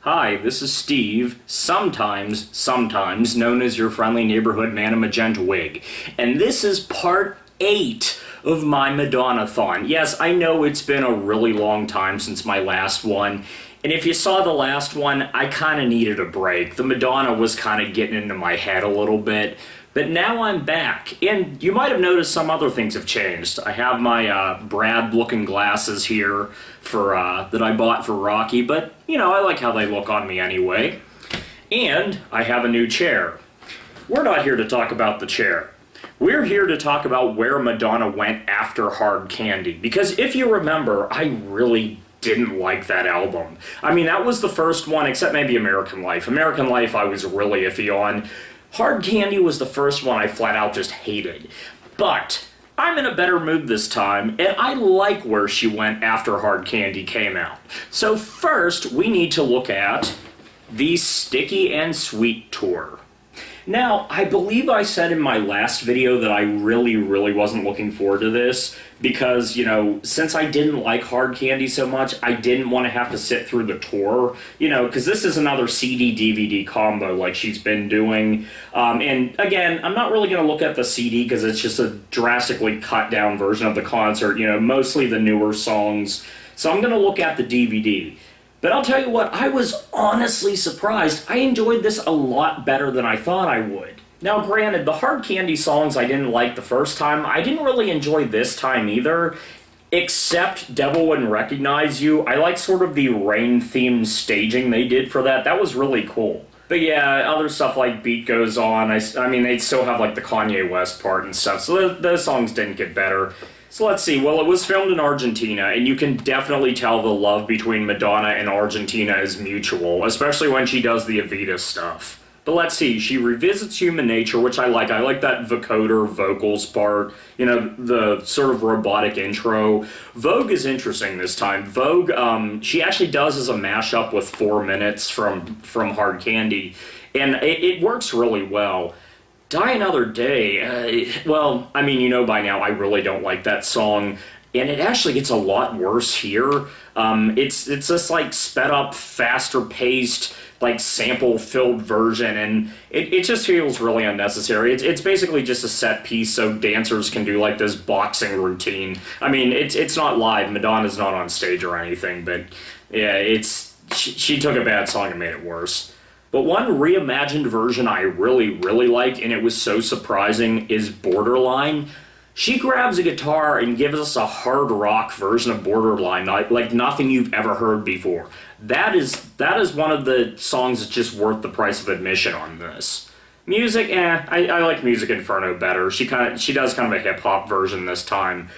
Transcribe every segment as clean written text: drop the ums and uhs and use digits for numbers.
Hi, this is Steve, sometimes known as your friendly neighborhood man in Magenta wig, and this is part 8 of my Madonna-thon. Yes, I know it's been a really long time since my last one, and if you saw the last one, I kind of needed a break. The Madonna was kind of getting into my head a little bit. But now I'm back, and you might have noticed some other things have changed. I have my Brad-looking glasses here for that I bought for Rocky, but, you know, I like how they look on me anyway. And I have a new chair. We're not here to talk about the chair. We're here to talk about where Madonna went after Hard Candy, because if you remember, I really didn't like that album. I mean, that was the first one, except maybe American Life. American Life I was really iffy on. Hard Candy was the first one I flat out just hated. But I'm in a better mood this time, and I like where she went after Hard Candy came out. So first, we need to look at the Sticky and Sweet tour. Now, I believe I said in my last video that I really wasn't looking forward to this because, you know, since I didn't like Hard Candy so much, I didn't want to have to sit through the tour, you know, because this is another CD-DVD combo like she's been doing. And again, I'm not really going to look at the CD because it's just a drastically cut-down version of the concert, you know, mostly the newer songs. So I'm going to look at the DVD. But I'll tell you what, I was honestly surprised. I enjoyed this a lot better than I thought I would. Now granted, the Hard Candy songs I didn't like the first time, I didn't really enjoy this time either, except Devil Wouldn't Recognize You. I like sort of the rain-themed staging they did for that. That was really cool. But yeah, other stuff like Beat Goes On, I mean, they still have like the Kanye West part and stuff, so those songs didn't get better. So let's see, well, it was filmed in Argentina, and you can definitely tell the love between Madonna and Argentina is mutual, especially when she does the Evita stuff. But let's see, she revisits human nature, which I like. I like that vocoder vocals part, you know, the sort of robotic intro. Vogue is interesting this time. Vogue, she actually does as a mashup with 4 Minutes from Hard Candy, and it works really well. Die Another Day, well, I mean, you know by now I really don't like that song, and it actually gets a lot worse here. It's this, like, sped up, faster paced, like, sample-filled version, and it just feels really unnecessary. It's basically just a set piece so dancers can do, like, this boxing routine. I mean, it's not live, Madonna's not on stage or anything, but yeah, she took a bad song and made it worse. But one reimagined version I really like, and it was so surprising, is Borderline. She grabs a guitar and gives us a hard rock version of Borderline, like nothing you've ever heard before. That is one of the songs that's just worth the price of admission on this. Music, I like Music Inferno better. She does kind of a hip-hop version this time.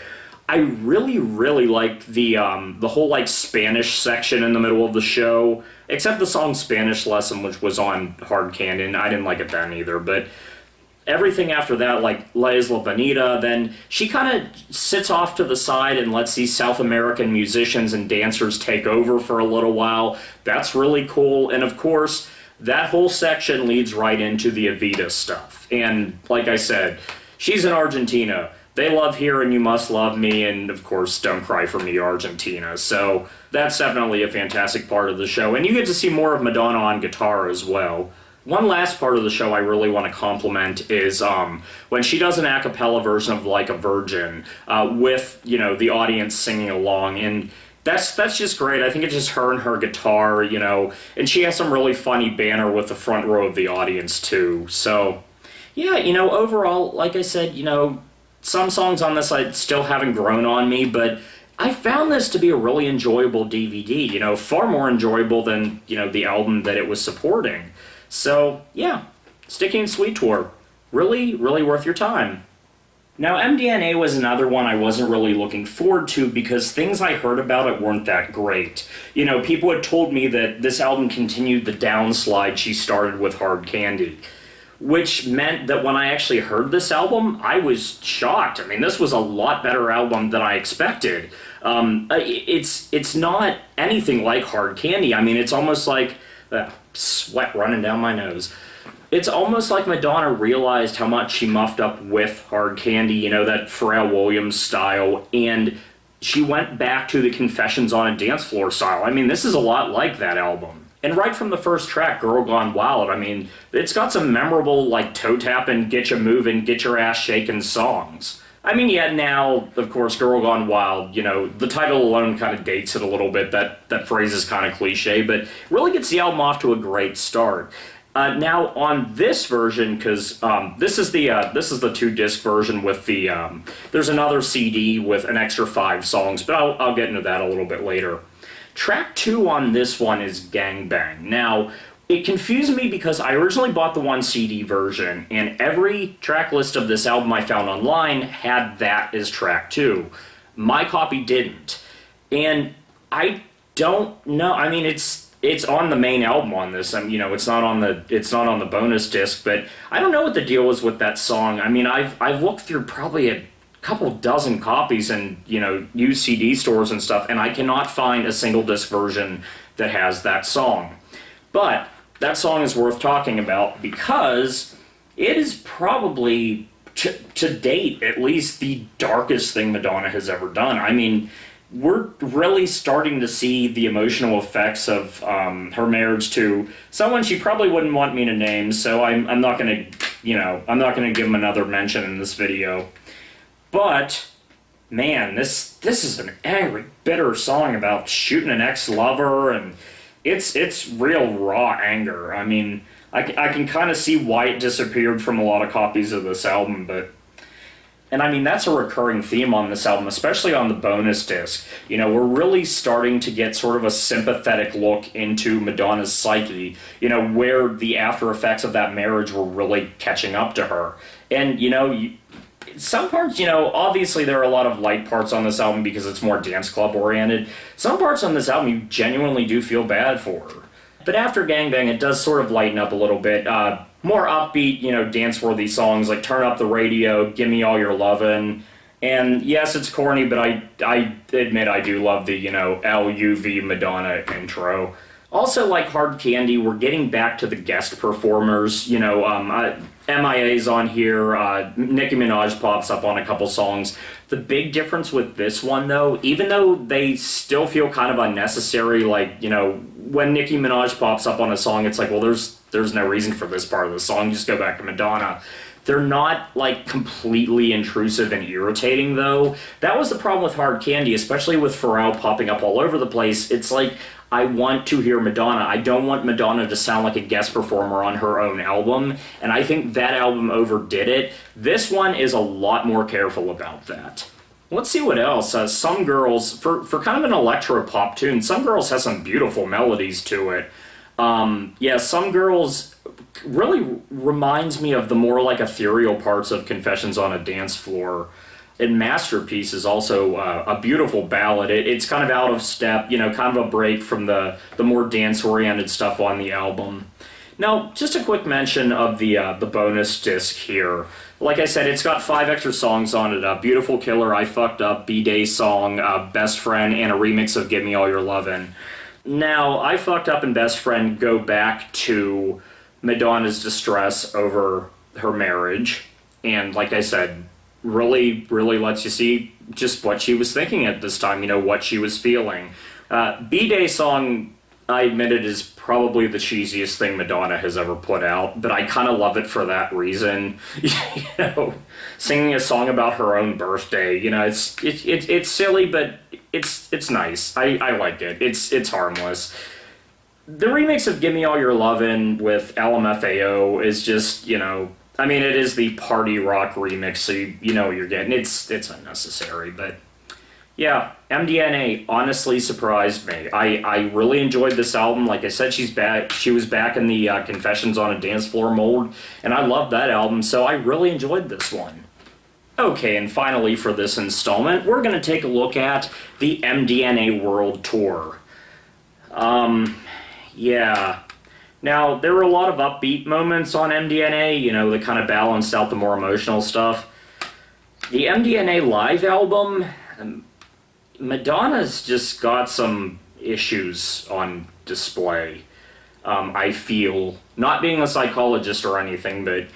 I really liked the whole, like, Spanish section in the middle of the show, except the song Spanish Lesson, which was on Hard Candy, and I didn't like it then either, but everything after that, like La Isla Bonita, then she kind of sits off to the side and lets these South American musicians and dancers take over for a little while. That's really cool, and of course, that whole section leads right into the Evita stuff, and like I said, she's in Argentina. They love Here and You Must Love Me, and of course, Don't Cry For Me, Argentina. So that's definitely a fantastic part of the show. And you get to see more of Madonna on guitar as well. One last part of the show I really want to compliment is when she does an a cappella version of Like a Virgin with, you know, the audience singing along. And that's just great. I think it's just her and her guitar, you know. And she has some really funny banter with the front row of the audience, too. So, yeah, you know, overall, like I said, you know, some songs on this I still haven't grown on me, but I found this to be a really enjoyable DVD, you know, far more enjoyable than, you know, the album that it was supporting. So, yeah, Sticky and Sweet tour. Really worth your time. Now, MDNA was another one I wasn't really looking forward to because things I heard about it weren't that great. You know, people had told me that this album continued the downslide she started with Hard Candy, which meant that when I actually heard this album, I was shocked. I mean, this was a lot better album than I expected. It's not anything like Hard Candy. I mean, it's almost like sweat running down my nose. It's almost like Madonna realized how much she muffed up with Hard Candy, you know, that Pharrell Williams style, and she went back to the Confessions on a Dance Floor style. I mean, this is a lot like that album. And right from the first track, Girl Gone Wild, I mean, it's got some memorable, like, toe tapping, get you moving, get your ass shaking songs. I mean, yeah, now, of course, Girl Gone Wild, you know, the title alone kind of dates it a little bit. That phrase is kind of cliche, but really gets the album off to a great start. Now, on this version, because this is the 2-disc version with the, there's another CD with an extra 5 songs, but I'll get into that a little bit later. Track 2 on this one is Gang Bang. Now, it confused me because I originally bought the 1 CD version, and every track list of this album I found online had that as track 2. My copy didn't. And I don't know, I mean, it's on the main album on this. You know, it's not on the bonus disc, but I don't know what the deal was with that song. I mean, I've looked through probably a couple dozen copies in, you know, used CD stores and stuff, and I cannot find a single disc version that has that song. But that song is worth talking about because it is probably, to date at least, the darkest thing Madonna has ever done. I mean, we're really starting to see the emotional effects of her marriage to someone she probably wouldn't want me to name, so I'm not gonna, you know, I'm not gonna give him another mention in this video. But man, this is an angry, bitter song about shooting an ex-lover, and it's real raw anger. I mean, I can kind of see why it disappeared from a lot of copies of this album, but... And I mean, that's a recurring theme on this album, especially on the bonus disc. You know, we're really starting to get sort of a sympathetic look into Madonna's psyche, you know, where the after effects of that marriage were really catching up to her. And, you know, some parts, you know, obviously there are a lot of light parts on this album because it's more dance club oriented. Some parts on this album you genuinely do feel bad for her. But after Gang Bang, it does sort of lighten up a little bit. More upbeat, you know, dance-worthy songs like Turn Up the Radio, Give Me All Your Lovin'. And yes, it's corny, but I admit I do love the, you know, LUV Madonna intro. Also, like Hard Candy, we're getting back to the guest performers. You know, MIA's on here, Nicki Minaj pops up on a couple songs. The big difference with this one, though, even though they still feel kind of unnecessary, like, you know, when Nicki Minaj pops up on a song, it's like, well, there's no reason for this part of the song, just go back to Madonna. They're not, like, completely intrusive and irritating, though. That was the problem with Hard Candy, especially with Pharrell popping up all over the place. It's like, I want to hear Madonna. I don't want Madonna to sound like a guest performer on her own album, and I think that album overdid it. This one is a lot more careful about that. Let's see what else. Some Girls, for kind of an electro-pop tune, Some Girls has some beautiful melodies to it. Yeah, Some Girls really reminds me of the more, like, ethereal parts of Confessions on a Dance Floor. And Masterpiece is also a beautiful ballad. It's kind of out of step, you know, kind of a break from the more dance-oriented stuff on the album. Now, just a quick mention of the bonus disc here. Like I said, it's got 5 extra songs on it. Beautiful Killer, I Fucked Up, B-Day Song, Best Friend, and a remix of Give Me All Your Lovin'. Now, I Fucked Up and Best Friend go back to Madonna's distress over her marriage. And like I said, really lets you see just what she was thinking at this time, you know, what she was feeling. B-Day Song, I admit it, is probably the cheesiest thing Madonna has ever put out, but I kind of love it for that reason. You know, singing a song about her own birthday, you know, it's silly, but it's nice. I like it. It's harmless. The remix of Give Me All Your Lovin' with LMFAO is just, you know, I mean, it is the party rock remix, so you know what you're getting. It's unnecessary, but yeah, MDNA honestly surprised me. I really enjoyed this album. Like I said, she was back in the Confessions on a Dance Floor mold, and I loved that album, so I really enjoyed this one. Okay, and finally for this installment, we're going to take a look at the MDNA World Tour. Yeah. Now, there were a lot of upbeat moments on MDNA, you know, that kind of balanced out the more emotional stuff. The MDNA live album, Madonna's just got some issues on display, I feel. Not being a psychologist or anything, but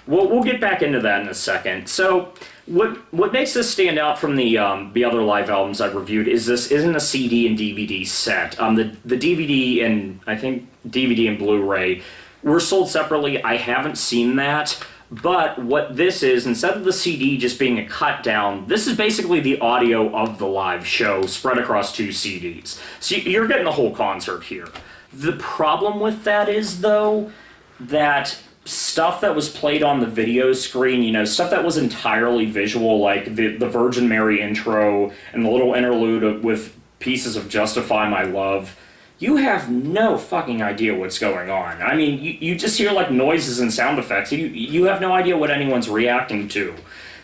we'll get back into that in a second. So, What makes this stand out from the other live albums I've reviewed is this isn't a CD and DVD set. The DVD and I think DVD and Blu-ray were sold separately. I haven't seen that, but what this is, instead of the CD just being a cut down, this is basically the audio of the live show spread across 2 CDs. So you're getting the whole concert here. The problem with that is, though, that stuff that was played on the video screen, you know, stuff that was entirely visual, like the Virgin Mary intro and the little interlude with pieces of Justify My Love, you have no fucking idea what's going on. I mean, you just hear, like, noises and sound effects. You have no idea what anyone's reacting to.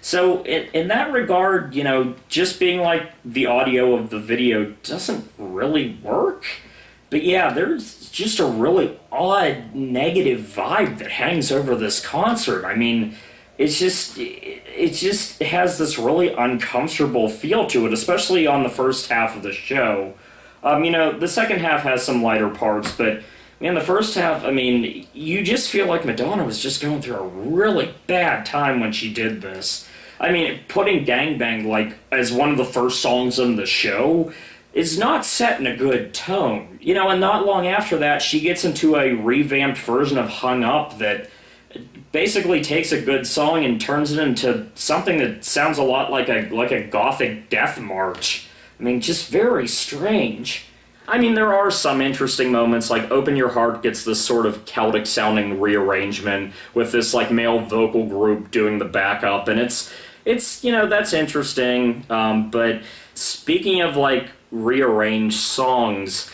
So, in that regard, you know, just being, like, the audio of the video doesn't really work. But yeah, there's just a really odd negative vibe that hangs over this concert. I mean, it just has this really uncomfortable feel to it, especially on the first half of the show. You know, the second half has some lighter parts, but man, the first half, I mean, you just feel like Madonna was just going through a really bad time when she did this. I mean, putting Gangbang, like, as one of the first songs on the show is not set in a good tone. You know, and not long after that, she gets into a revamped version of Hung Up that basically takes a good song and turns it into something that sounds a lot like a gothic death march. I mean, just very strange. I mean, there are some interesting moments, like Open Your Heart gets this sort of Celtic-sounding rearrangement with this, like, male vocal group doing the backup, and it's you know, that's interesting, but speaking of, like, rearranged songs,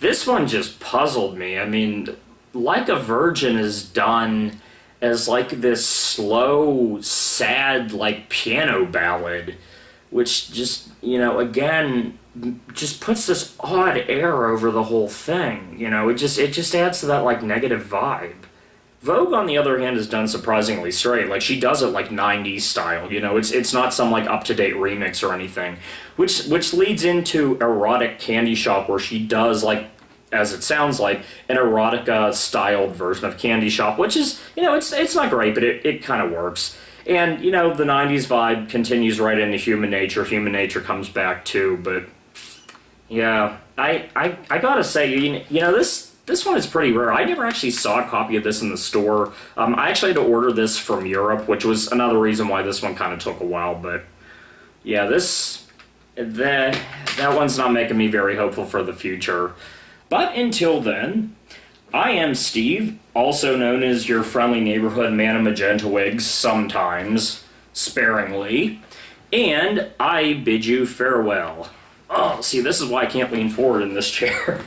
this one just puzzled me. I mean, Like a Virgin is done as, like, this slow, sad, like, piano ballad, which just, you know, again, just puts this odd air over the whole thing. You know, it just adds to that, like, negative vibe. Vogue, on the other hand, is done surprisingly straight. Like, she does it, like, 90s style, you know? It's not some, like, up-to-date remix or anything. Which leads into Erotic Candy Shop, where she does, like, as it sounds like, an erotica-styled version of Candy Shop, which is, you know, it's not great, but it kind of works. And, you know, the 90s vibe continues right into Human Nature. Human Nature comes back, too, but, yeah, I gotta say, you know, this one is pretty rare. I never actually saw a copy of this in the store. I actually had to order this from Europe, which was another reason why this one kind of took a while. But yeah, that one's not making me very hopeful for the future. But until then, I am Steve, also known as your friendly neighborhood man in magenta wigs, sometimes, sparingly, and I bid you farewell. Oh, see, this is why I can't lean forward in this chair.